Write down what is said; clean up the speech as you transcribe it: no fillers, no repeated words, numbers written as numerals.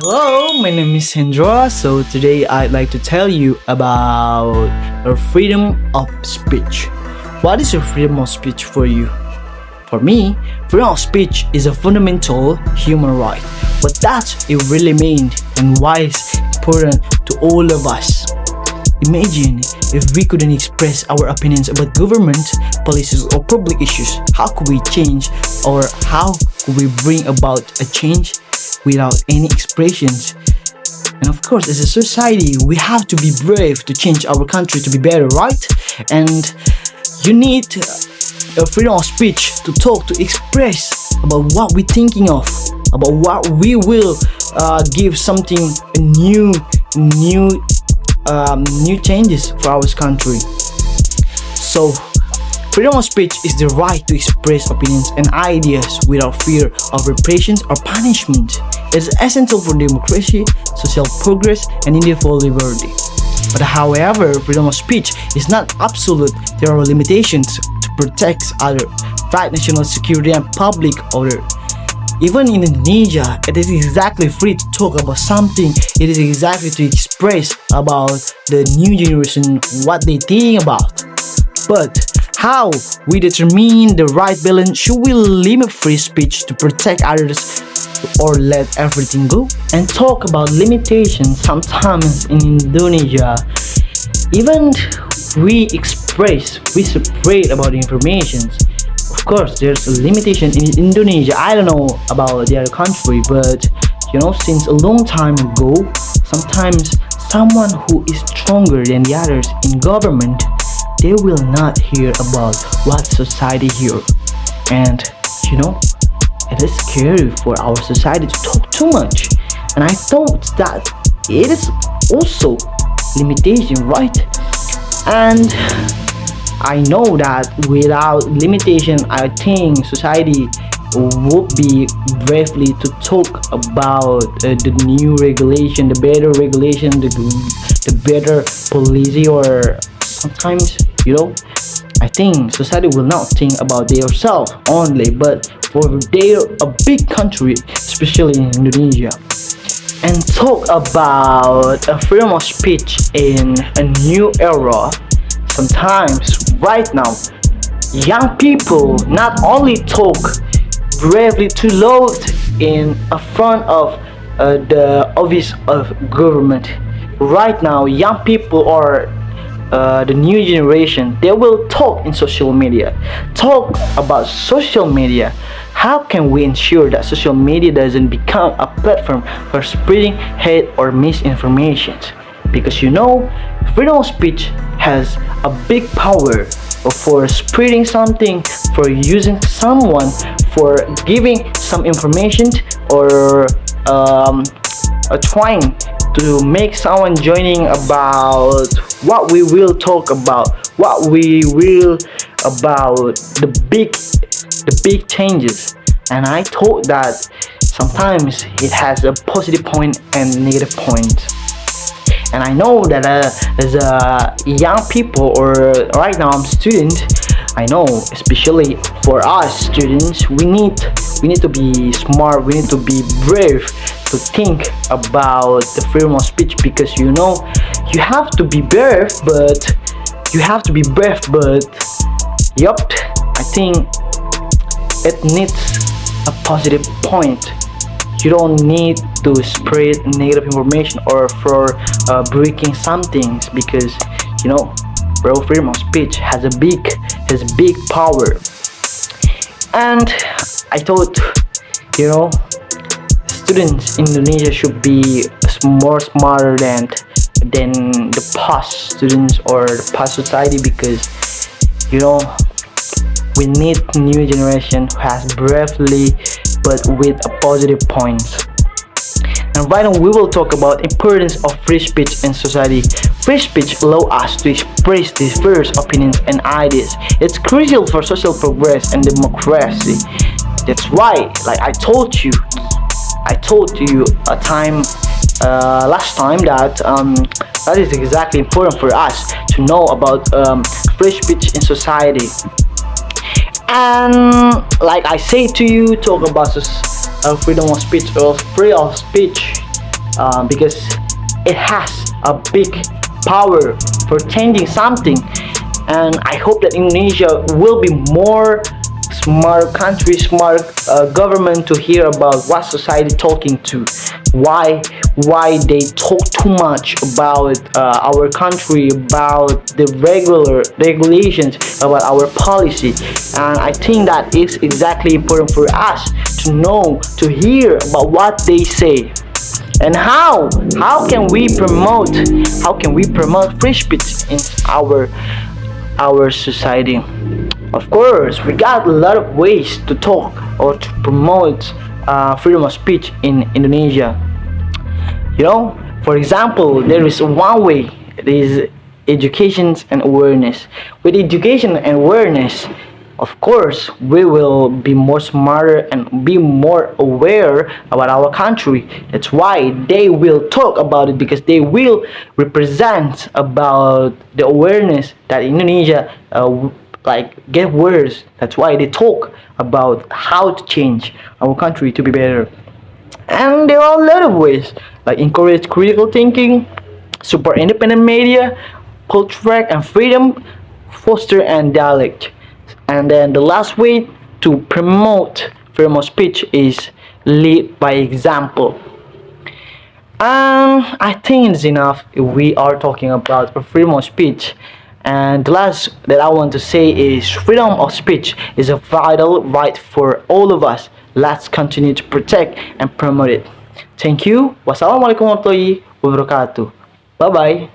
Hello, my name is Hendra. So today I'd like to tell you about your freedom of speech. What is your freedom of speech for you? For me, freedom of speech is a fundamental human right. What does it really mean and why it's important to all of us? Imagine if we couldn't express our opinions about government, policies, or public issues. How could we change or how could we bring about a change without any expressions? And of course, as a society, we have to be brave to change our country to be better, right? And you need a freedom of speech to talk, to express about what we're thinking of, about what we will give something new changes for our country. So, freedom of speech is the right to express opinions and ideas without fear of repression or punishment. It is essential for democracy, social progress, and individual liberty. But however, freedom of speech is not absolute. There are limitations to protect other right, national security, and public order. Even in Indonesia, it is exactly free to talk about something. It is exactly to express about the new generation what they think about. But how we determine the right balance? Should we limit free speech to protect others or let everything go? And talk about limitations. Sometimes in Indonesia, even we separate about information. Of course, there's a limitation in Indonesia. I don't know about the other country, but since a long time ago, sometimes someone who is stronger than the others in government, they will not hear about what society hear. And it is scary for our society to talk too much. And I thought that it is also limitation, right? And I know that without limitation, I think society would be bravely to talk about the new regulation, the better regulation, the better policy, or sometimes, I think society will not think about themselves only, but for a big country, especially in Indonesia. And talk about a freedom of speech in a new era. Sometimes, right now, young people not only talk bravely too loud in front of the office of government. Right now, young people or the new generation, they will talk in social media. Talk about social media. How can we ensure that social media doesn't become a platform for spreading hate or misinformation? Because freedom of speech has a big power for spreading something, for using someone, for giving some information, or trying to make someone joining about what we will talk about, about the big changes. And I thought that sometimes it has a positive point and negative point. And I know that as a young people, or right now I'm student, I know especially for us students, we need to be smart, we need to be brave to think about the freedom of speech, because you have to be brave, but yup, I think it needs a positive point. You don't need to spread negative information or for breaking some things, because freedom of speech has big power. And I thought students in Indonesia should be more smarter than the past students or the past society, because we need new generation who has bravely but with a positive point. And right now we will talk about importance of free speech in society. Free speech allows us to express diverse opinions and ideas. It's crucial for social progress and democracy. That's why, like I told you last time that is exactly important for us to know about free speech in society. And like I say to you, talk about freedom of speech or free of speech because it has a big power for changing something. And I hope that Indonesia will be more smart country, smart government to hear about what society talking to, why they talk too much about our country, about the regular regulations, about our policy. And I think that is exactly important for us to know, to hear about what they say. And how can we promote free speech in our society? Of course, we got a lot of ways to talk or to promote freedom of speech in Indonesia. You know, for example, there is one way. It is education and awareness. With education and awareness, of course, we will be more smarter and be more aware about our country. That's why they will talk about it, because they will represent about the awareness that Indonesia like get worse. That's why they talk about how to change our country to be better. And there are a lot of ways, like encourage critical thinking, support independent media, culture and freedom, foster and dialect. And then the last way to promote freedom of speech is lead by example. I think it's enough if we are talking about freedom of speech. And the last that I want to say is freedom of speech is a vital right for all of us. Let's continue to protect and promote it. Thank you. Wassalamualaikum warahmatullahi wabarakatuh. Bye bye.